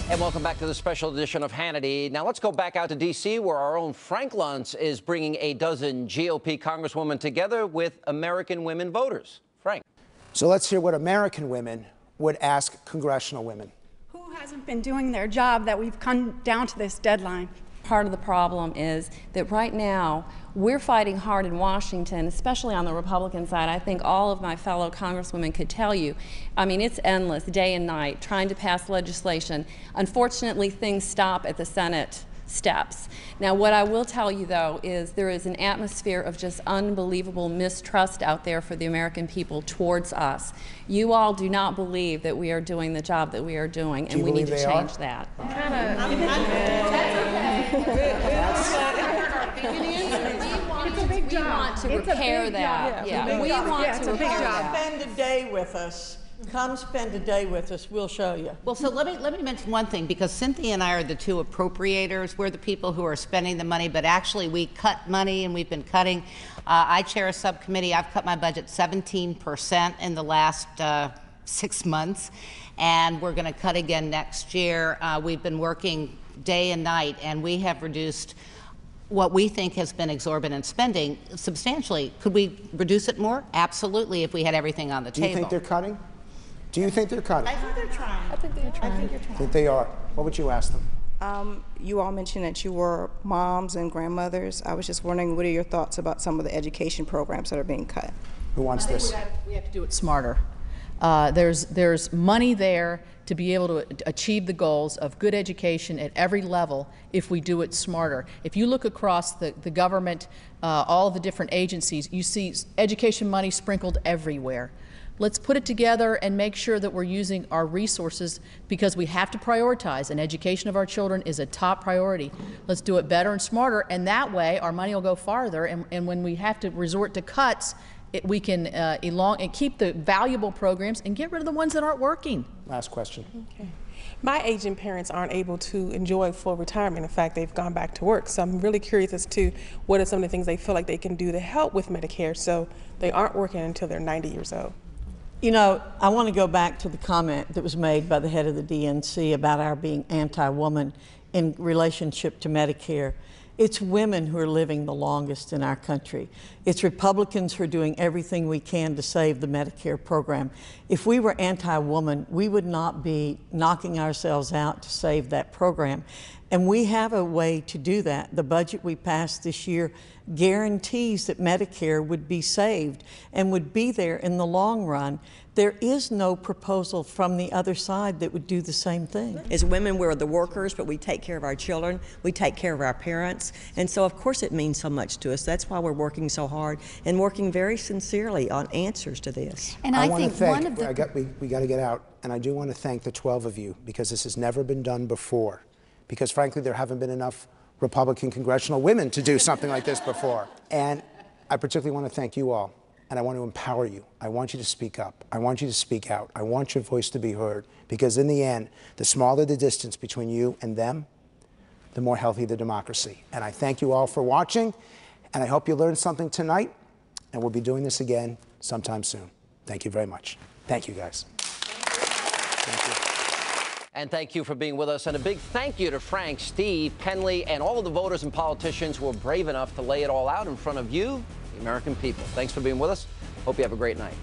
And welcome back to the special edition of Hannity. Now let's go back out to D.C., where our own Frank Luntz is bringing a dozen GOP congresswomen together with American women voters. Frank. So let's hear what American women would ask congressional women. Who hasn't been doing their job that we've come down to this deadline? Part of the problem is that right now we're fighting hard in Washington, especially on the Republican side. I think all of my fellow congresswomen could tell you. I mean, it's endless, day and night, trying to pass legislation. Unfortunately, things stop at the Senate steps. Now, what I will tell you, though, is there is an atmosphere of just unbelievable mistrust out there for the American people towards us. You all do not believe that we are doing the job that we are doing, and we need to change that. We want to repair that. Yeah, we want to repair that. Spend a day with us. Come spend a day with us. We'll show you. Well, so let me mention one thing, because Cynthia and I are the two appropriators. We're the people who are spending the money, but actually we cut money, and we've been cutting. I chair a subcommittee. I've cut my budget 17% in the last 6 months, and we're going to cut again next year. We've been working day and night, and we have reduced what we think has been exorbitant spending substantially. Could we reduce it more? Absolutely, if we had everything on the table. Do you think they're cutting? Do you think they're cutting? I think they're trying. I think they're trying. I think they're trying. I think they are. What would you ask them? You all mentioned that you were moms and grandmothers. I was just wondering, what are your thoughts about some of the education programs that are being cut? Who wants this? We have to do it smarter. There's money there to be able to achieve the goals of good education at every level if we do it smarter. If you look across the government, all the different agencies, you see education money sprinkled everywhere. Let's put it together and make sure that we're using our resources, because we have to prioritize, and education of our children is a top priority. Let's do it better and smarter, and that way our money will go farther, and when we have to resort to cuts, we can keep the valuable programs and get rid of the ones that aren't working. Last question. Okay. My aging parents aren't able to enjoy full retirement. In fact, they've gone back to work. So I'm really curious as to what are some of the things they feel like they can do to help with Medicare so they aren't working until they're 90 years old. You know, I want to go back to the comment that was made by the head of the DNC about our being anti-woman in relationship to Medicare. It's women who are living the longest in our country. It's Republicans who are doing everything we can to save the Medicare program. If we were anti-woman, we would not be knocking ourselves out to save that program. And we have a way to do that. The budget we passed this year guarantees that Medicare would be saved and would be there in the long run. There is no proposal from the other side that would do the same thing. As women, we're the workers, but we take care of our children, we take care of our parents, and so of course it means so much to us. That's why we're working so hard and working very sincerely on answers to this. And I think one of the... We got to get out, and I do want to thank the 12 of you, because this has never been done before. Because frankly, there haven't been enough Republican congressional women to do something like this before. And I particularly want to thank you all, and I want to empower you. I want you to speak up. I want you to speak out. I want your voice to be heard, because in the end, the smaller the distance between you and them, the more healthy the democracy. And I thank you all for watching, and I hope you learned something tonight, and we'll be doing this again sometime soon. Thank you very much. Thank you, guys. Thank you. And thank you for being with us. And a big thank you to Frank, Steve, Penley, and all of the voters and politicians who were brave enough to lay it all out in front of you, the American people. Thanks for being with us. Hope you have a great night.